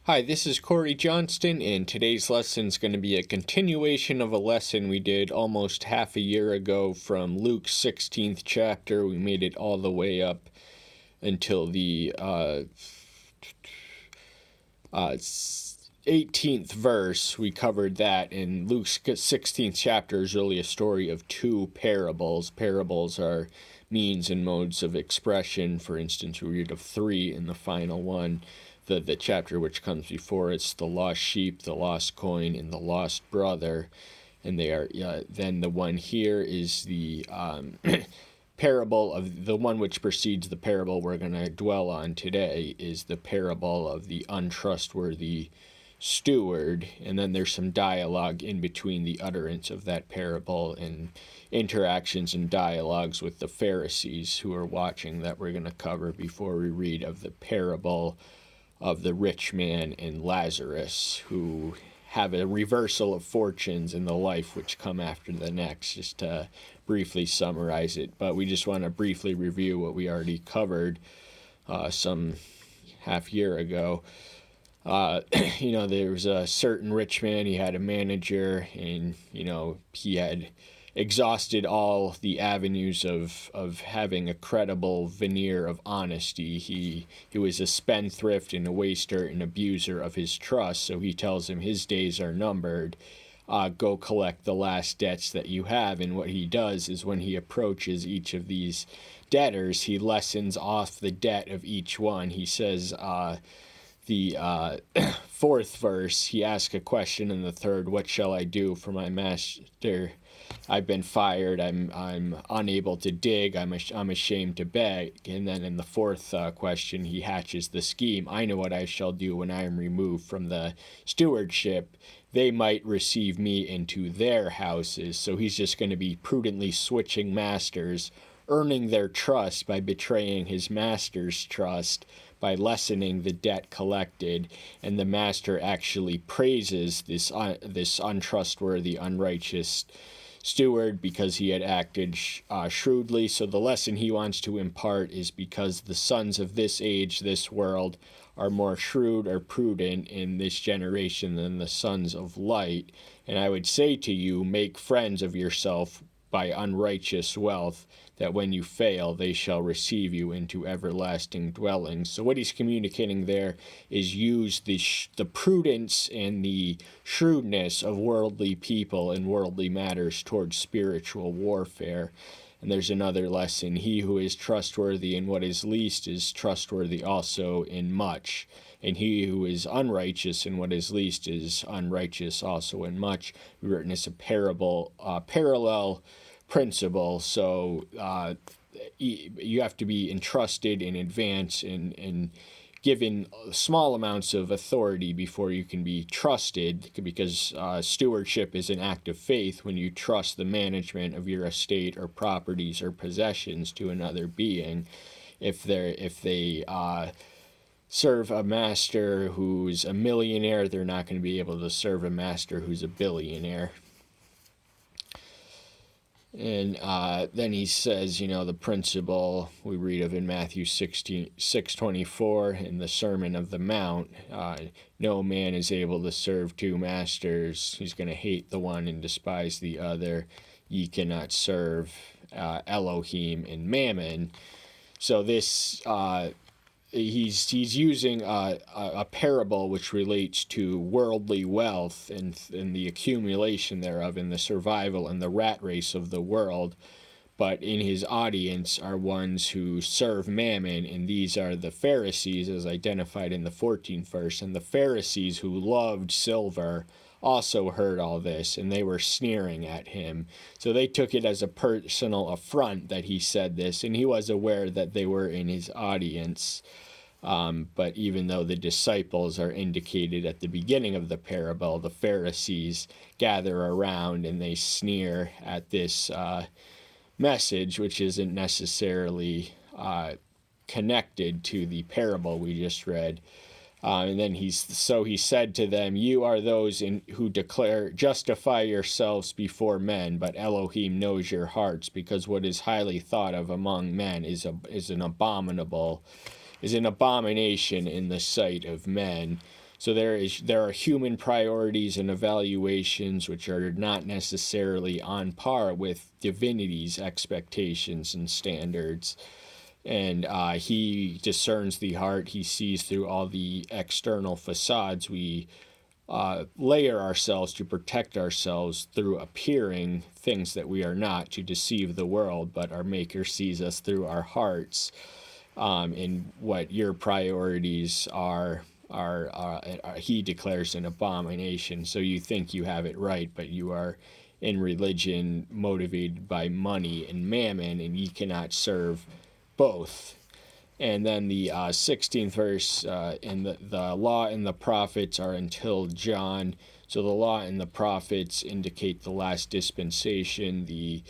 Hi, this is Corey Johnston, and today's lesson is going to be a continuation of a lesson we did almost half a year ago from Luke's 16th chapter. We made it all the way up until the 18th verse. We covered that, and Luke's 16th chapter is really a story of two parables. Parables are means and modes of expression. For instance, we read of three in the final one. The chapter which comes before it's the lost sheep, the lost coin, and the lost brother. And they are then the one here is the parable of the one which precedes the parable we're going to dwell on today is the parable of the untrustworthy steward. And then there's some dialogue in between the utterance of that parable and interactions and dialogues with the Pharisees who are watching that we're going to cover before we read of the parable of the rich man and Lazarus, who have a reversal of fortunes in the life which come after the next, just to briefly summarize it. But we just want to briefly review what we already covered some half year ago. There was a certain rich man, he had a manager, and, he had exhausted all the avenues of having a credible veneer of honesty. He was a spendthrift and a waster and abuser of his trust, so he tells him his days are numbered. Go collect the last debts that you have. And what he does is when he approaches each of these debtors, he lessens off the debt of each one. He says, the fourth verse, he asks a question in the third, what shall I do for my master? I've been fired. I'm unable to dig. I'm ashamed to beg. And then in the fourth question, he hatches the scheme. I know what I shall do when I am removed from the stewardship. They might receive me into their houses. So he's just going to be prudently switching masters, earning their trust by betraying his master's trust, by lessening the debt collected. And the master actually praises this untrustworthy, unrighteous steward because he had acted shrewdly. So the lesson he wants to impart is because the sons of this age, this world, are more shrewd or prudent in this generation than the sons of light. And I would say to you, make friends of yourself by unrighteous wealth, that when you fail, they shall receive you into everlasting dwellings. So what he's communicating there is use the prudence and the shrewdness of worldly people and worldly matters towards spiritual warfare. And there's another lesson. He who is trustworthy in what is least is trustworthy also in much. And he who is unrighteous in what is least is unrighteous also in much. We've written as a parallel principle. So you have to be entrusted in advance and given small amounts of authority before you can be trusted, because stewardship is an act of faith when you trust the management of your estate or properties or possessions to another being. If they serve a master who's a millionaire, they're not going to be able to serve a master who's a billionaire. And then he says, the principle we read of in Matthew 6:24 in the Sermon of the Mount, no man is able to serve two masters. He's going to hate the one and despise the other. Ye cannot serve Elohim and Mammon. So this he's using a parable which relates to worldly wealth and the accumulation thereof and the survival and the rat race of the world. But in his audience are ones who serve Mammon, and these are the Pharisees as identified in the 14th verse. And the Pharisees who loved silver also heard all this, and they were sneering at him. So they took it as a personal affront that he said this, and he was aware that they were in his audience. But even though the disciples are indicated at the beginning of the parable, the Pharisees gather around and they sneer at this message, which isn't necessarily connected to the parable we just read. And then he said to them, you are those who declare, justify yourselves before men, but Elohim knows your hearts, because what is highly thought of among men is an abomination in the sight of men. So there are human priorities and evaluations which are not necessarily on par with divinity's expectations and standards. And he discerns the heart. He sees through all the external facades. We layer ourselves to protect ourselves through appearing things that we are not, to deceive the world, but our Maker sees us through our hearts. And what your priorities are he declares an abomination. So you think you have it right, but you are in religion motivated by money and mammon, and ye cannot serve both. And then the 16th verse, and the law and the prophets are until John. So the law and the prophets indicate the last dispensation. The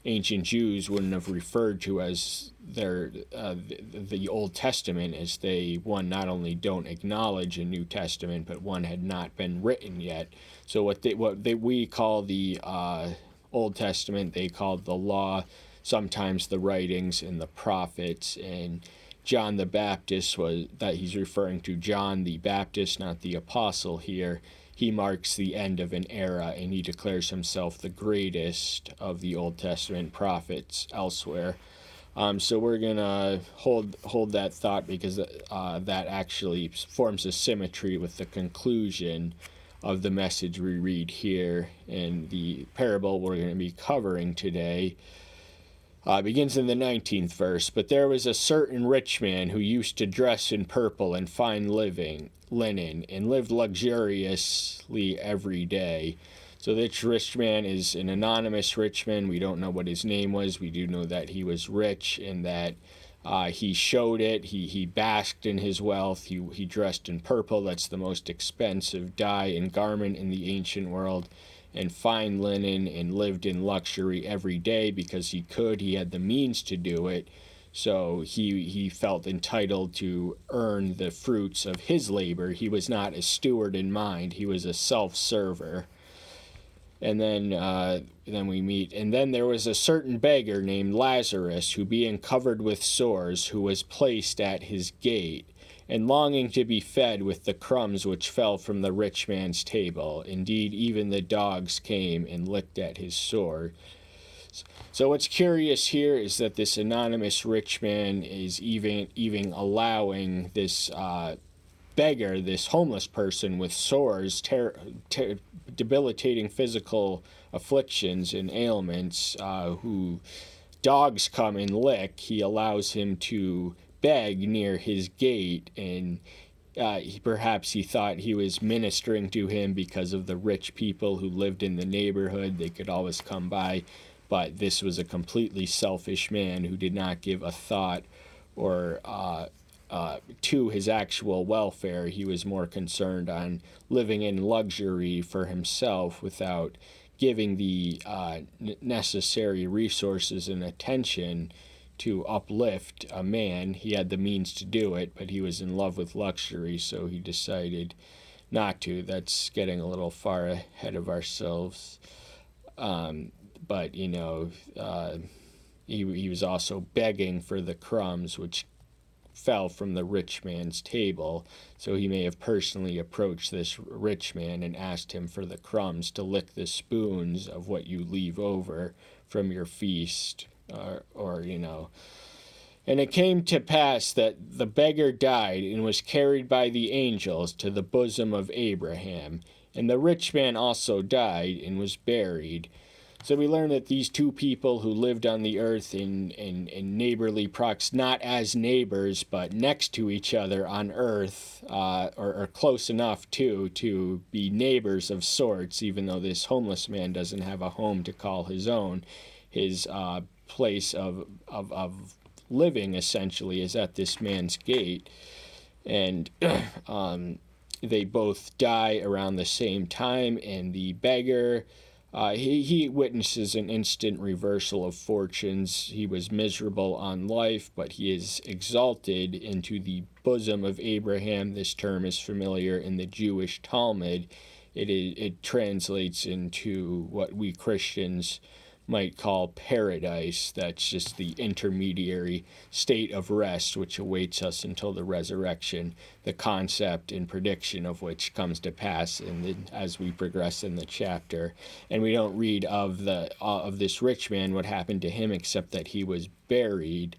ancient Jews wouldn't have referred to as the Old Testament, as they, one, not only don't acknowledge a New Testament, but one had not been written yet. So we call the Old Testament, they called the law, sometimes the writings, and the prophets. And John the Baptist, he's referring to John the Baptist, not the apostle here. He marks the end of an era, and he declares himself the greatest of the Old Testament prophets elsewhere. So we're going to hold that thought, because that actually forms a symmetry with the conclusion of the message we read here. And the parable we're going to be covering today begins in the 19th verse. But there was a certain rich man who used to dress in purple and fine linen, and lived luxuriously every day. So this rich man is an anonymous rich man. We don't know what his name was. We do know that he was rich, and that he showed it. He basked in his wealth. He dressed in purple. That's the most expensive dye and garment in the ancient world, and fine linen, and lived in luxury every day because he could. He had the means to do it. So he felt entitled to earn the fruits of his labor. He was not a steward in mind. He was a self-server. And then we meet. And then there was a certain beggar named Lazarus, who being covered with sores, who was placed at his gate, and longing to be fed with the crumbs which fell from the rich man's table. Indeed, even the dogs came and licked at his sore. So what's curious here is that this anonymous rich man is even allowing this beggar, this homeless person with sores, debilitating physical afflictions and ailments, who dogs come and lick. He allows him to beg near his gate, and perhaps he thought he was ministering to him because of the rich people who lived in the neighborhood. They could always come by. But this was a completely selfish man who did not give a thought or to his actual welfare. He was more concerned on living in luxury for himself without giving the necessary resources and attention to uplift a man. He had the means to do it, but he was in love with luxury, so he decided not to. That's getting a little far ahead of ourselves. But, he was also begging for the crumbs which fell from the rich man's table. So he may have personally approached this rich man and asked him for the crumbs to lick the spoons of what you leave over from your feast, or. And it came to pass that the beggar died and was carried by the angels to the bosom of Abraham. And the rich man also died and was buried. So we learn that these two people who lived on the earth in neighborly proximity, not as neighbors, but next to each other on earth, or close enough to be neighbors of sorts, even though this homeless man doesn't have a home to call his own. His place of living, essentially, is at this man's gate. And they both die around the same time, and the beggar... He witnesses an instant reversal of fortunes. He was miserable on life, but he is exalted into the bosom of Abraham. This term is familiar in the Jewish Talmud. It translates into what we Christians might call paradise. That's just the intermediary state of rest which awaits us until the resurrection, the concept and prediction of which comes to pass as we progress in the chapter. And we don't read of this rich man, what happened to him, except that he was buried.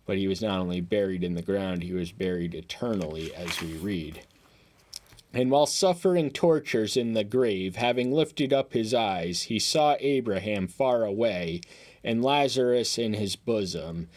But he was not only buried in the ground, he was buried eternally, as we read. And while suffering tortures in the grave, having lifted up his eyes, he saw Abraham far away, and Lazarus in his bosom.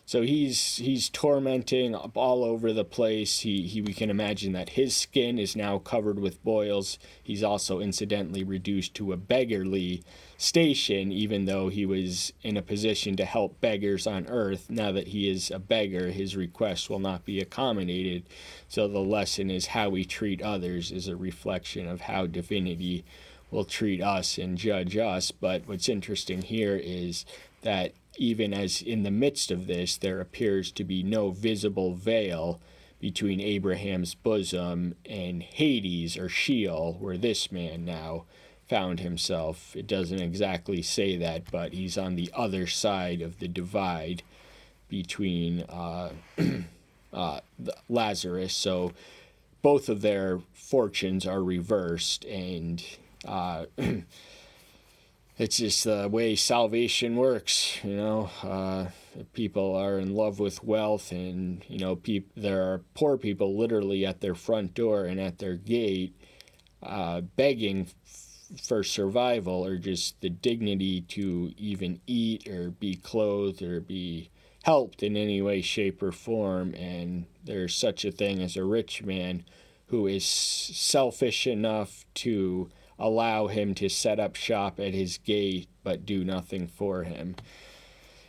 So he's tormenting all over the place. We can imagine that his skin is now covered with boils. He's also incidentally reduced to a beggarly station, even though he was in a position to help beggars on earth. Now that he is a beggar, his requests will not be accommodated. So the lesson is how we treat others is a reflection of how divinity will treat us and judge us. But what's interesting here is that even as in the midst of this, there appears to be no visible veil between Abraham's bosom and Hades or Sheol, where this man now found himself. It doesn't exactly say that, but he's on the other side of the divide between Lazarus. So both of their fortunes are reversed, and it's just the way salvation works, People are in love with wealth, and, there are poor people literally at their front door and at their gate begging for survival or just the dignity to even eat or be clothed or be helped in any way, shape, or form. And there's such a thing as a rich man who is selfish enough to allow him to set up shop at his gate, but do nothing for him.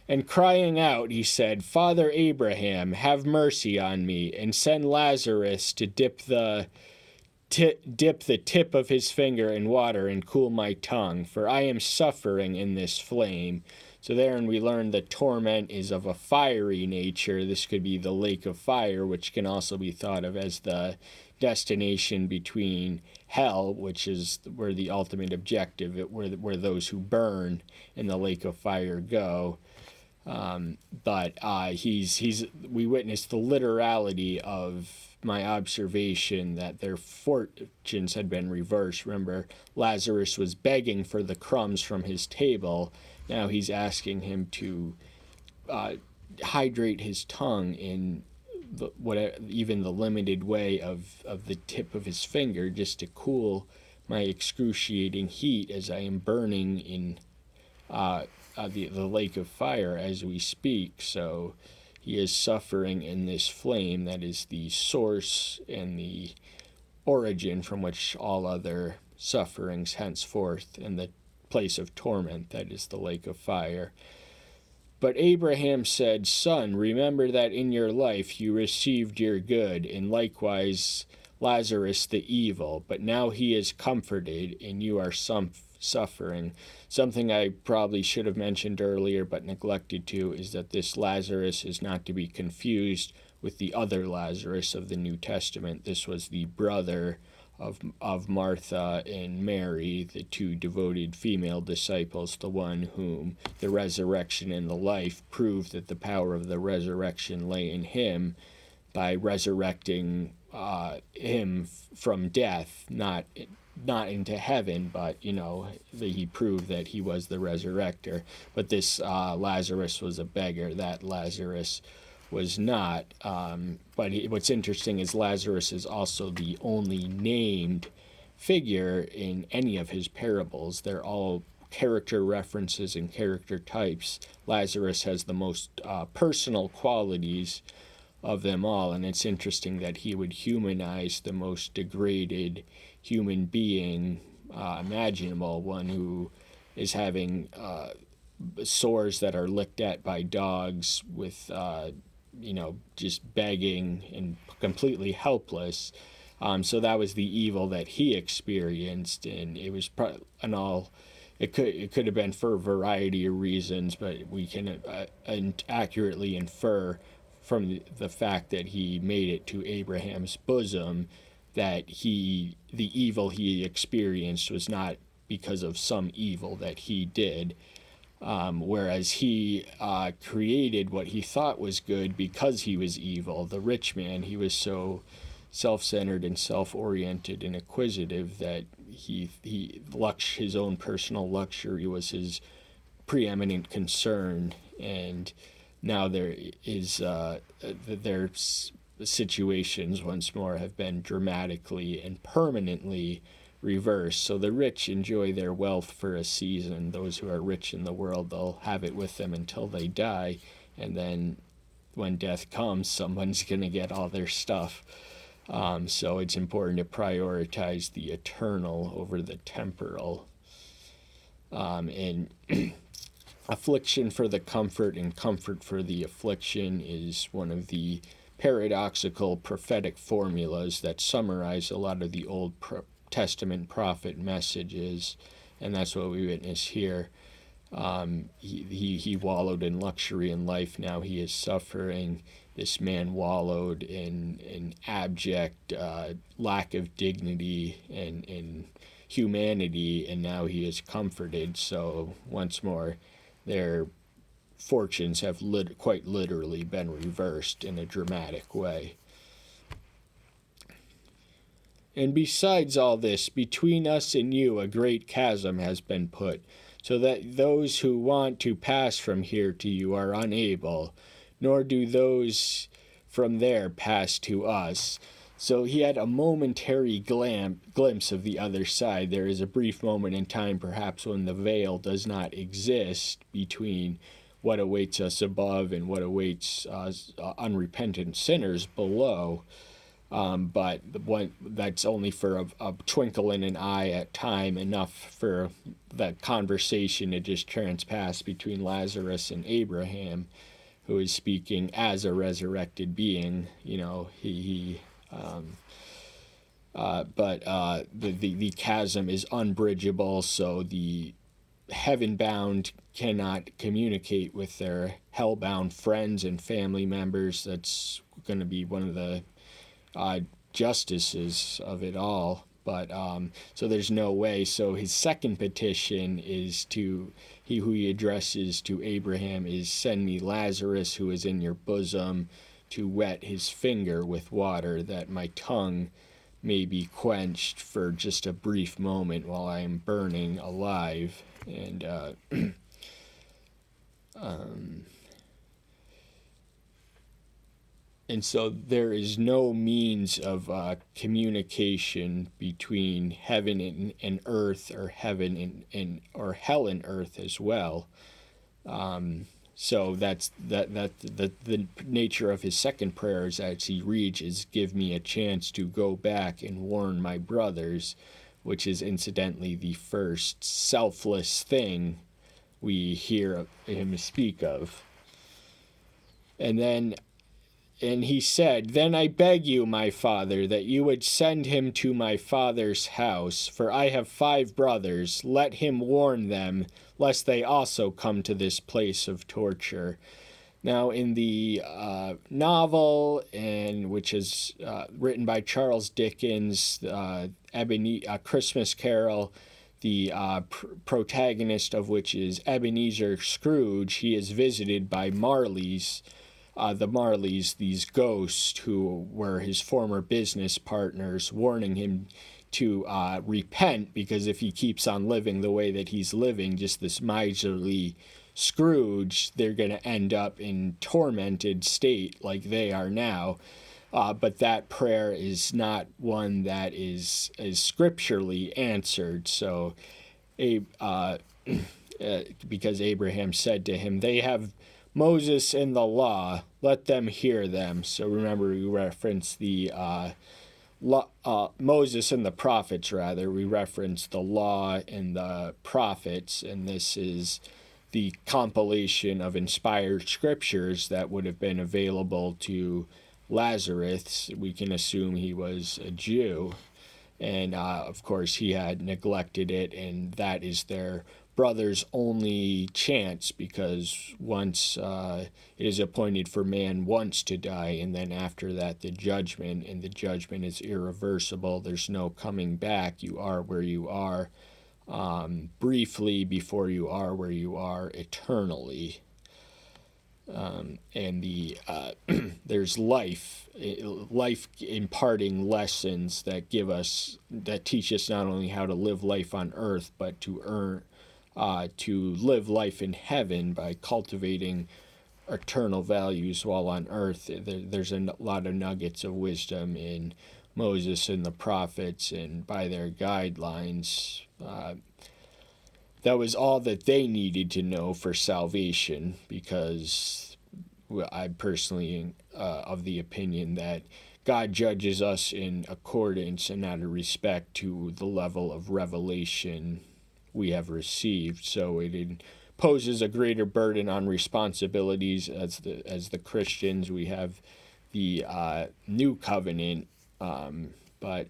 And crying out, he said, Father Abraham, have mercy on me, and send Lazarus to dip the tip of his finger in water and cool my tongue, for I am suffering in this flame. So therein we learn the torment is of a fiery nature. This could be the lake of fire, which can also be thought of as the destination between hell, which is where the ultimate objective, where those who burn in the lake of fire go. But we witness the literality of my observation that their fortunes had been reversed. Remember, Lazarus was begging for the crumbs from his table. Now he's asking him to hydrate his tongue in even the limited way of the tip of his finger, just to cool my excruciating heat as I am burning in the lake of fire as we speak. So he is suffering in this flame that is the source and the origin from which all other sufferings henceforth, and the place of torment that is the lake of fire. But Abraham said, Son, remember that in your life you received your good, and likewise Lazarus the evil, but now he is comforted, and you are suffering. Something I probably should have mentioned earlier but neglected to is that this Lazarus is not to be confused with the other Lazarus of the New Testament. This was the brother of Martha and Mary, the two devoted female disciples, the one whom the resurrection and the life proved that the power of the resurrection lay in him by resurrecting him from death, not into heaven, but he proved that he was the resurrector. But this Lazarus was a beggar. That Lazarus was not. But what's interesting is Lazarus is also the only named figure in any of his parables. They're all character references and character types. Lazarus has the most personal qualities of them all, and it's interesting that he would humanize the most degraded human being imaginable, one who is having sores that are licked at by dogs, with just begging and completely helpless. So that was the evil that he experienced, and it was it could have been for a variety of reasons, but we can accurately infer from the fact that he made it to Abraham's bosom that the evil he experienced was not because of some evil that he did. whereas he created what he thought was good because he was evil. The rich man, he was so self-centered and self-oriented and acquisitive that his own personal luxury was his preeminent concern, and now their situations once more have been dramatically and permanently reversed. So the rich enjoy their wealth for a season. Those who are rich in the world, they'll have it with them until they die, and then when death comes, someone's going to get all their stuff. So it's important to prioritize the eternal over the temporal. And affliction for the comfort and comfort for the affliction is one of the paradoxical prophetic formulas that summarize a lot of the Old Testament prophet messages, and that's what we witness here. He wallowed in luxury in life. Now he is suffering. This man wallowed in abject lack of dignity and humanity, and now he is comforted. So once more, their fortunes have quite literally been reversed in a dramatic way. And besides all this, between us and you a great chasm has been put, so that those who want to pass from here to you are unable, nor do those from there pass to us. So he had a momentary glimpse of the other side. There is a brief moment in time, perhaps, when the veil does not exist between what awaits us above and what awaits unrepentant sinners below. But that's only for a twinkle in an eye at time, enough for that conversation to just transpass between Lazarus and Abraham, who is speaking as a resurrected being. But the chasm is unbridgeable, so the heaven-bound cannot communicate with their hell-bound friends and family members. That's going to be one of the justices of it all. But so there's no way. So his second petition is who he addresses to Abraham is, send me Lazarus, who is in your bosom, to wet his finger with water, that my tongue may be quenched for just a brief moment while I am burning alive. And so there is no means of communication between heaven and earth, or heaven or hell and earth as well. So that's the nature of his second prayer, is as he reads, is give me a chance to go back and warn my brothers, which is incidentally the first selfless thing we hear him speak of. And he said, then I beg you, my father, that you would send him to my father's house, for I have 5 brothers. Let him warn them, lest they also come to this place of torture. Now, in the novel, which is written by Charles Dickens, Christmas Carol, the protagonist of which is Ebenezer Scrooge, he is visited by Marleys. The Marleys, these ghosts who were his former business partners, warning him to repent, because if he keeps on living the way that he's living, just this miserly Scrooge, they're going to end up in tormented state like they are now. But that prayer is not one that is scripturally answered. So, because Abraham said to him, they have Moses and the law, let them hear them. So remember, we reference the Moses and the prophets, rather. We reference the law and the prophets, and this is the compilation of inspired scriptures that would have been available to Lazarus. We can assume he was a Jew, and of course he had neglected it, and that is their brother's only chance, because once it is appointed for man once to die, and then after that the judgment, and the judgment is irreversible. There's no coming back. You are where you are. briefly before you are where you are eternally. And there's life imparting lessons that teach us not only how to live life on earth, but to live life in heaven by cultivating eternal values while on earth. There's a lot of nuggets of wisdom in Moses and the prophets, and by their guidelines, that was all that they needed to know for salvation, because I'm personally of the opinion that God judges us in accordance and out of respect to the level of revelation we have received. So it imposes a greater burden on responsibilities as the Christians. We have the new covenant, but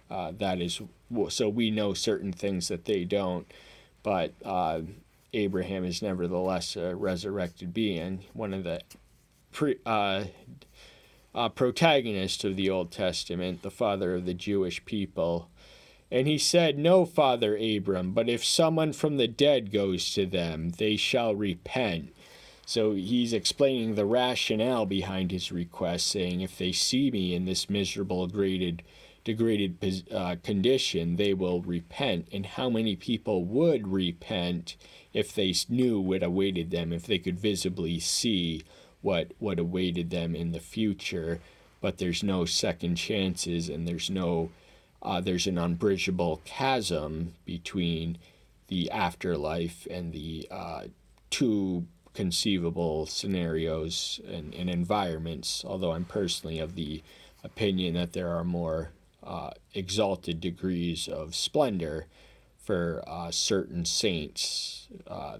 that is so we know certain things that they don't. But Abraham is nevertheless a resurrected being, one of the protagonists of the Old Testament, the father of the Jewish people. And he said, "No, Father Abram, but if someone from the dead goes to them, they shall repent." So he's explaining the rationale behind his request, saying, if they see me in this miserable, degraded condition, they will repent. And how many people would repent if they knew what awaited them, if they could visibly see what awaited them in the future? But there's no second chances, and there's an unbridgeable chasm between the afterlife and the two conceivable scenarios and environments, although I'm personally of the opinion that there are more exalted degrees of splendor for certain saints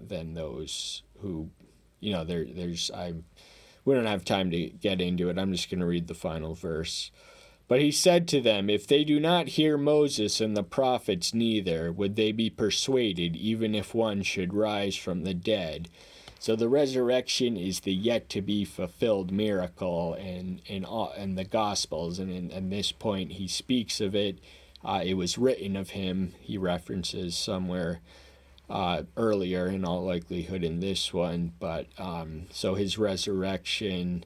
than those who, we don't have time to get into it. I'm just going to read the final verse. But he said to them, if they do not hear Moses and the prophets, neither would they be persuaded, even if one should rise from the dead. So the resurrection is the yet-to-be-fulfilled miracle in the Gospels, and in this point he speaks of it. It was written of him, he references somewhere earlier, in all likelihood in this one. But so his resurrection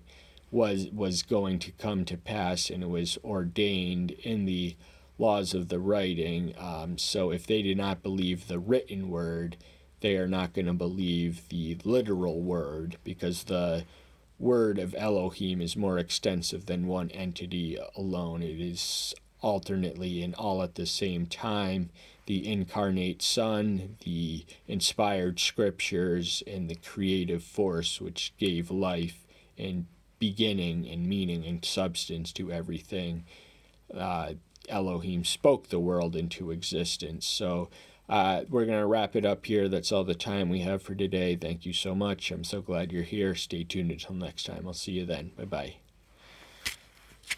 was going to come to pass, and it was ordained in the laws of the writing. So if they did not believe the written word, they are not going to believe the literal word, because the word of Elohim is more extensive than one entity alone. It is alternately and all at the same time the incarnate Son, the inspired scriptures, and the creative force which gave life and beginning and meaning and substance to everything. Elohim spoke the world into existence. So we're going to wrap it up here. That's all the time we have for today. Thank you so much. I'm so glad you're here. Stay tuned until next time. I'll see you then. Bye-bye.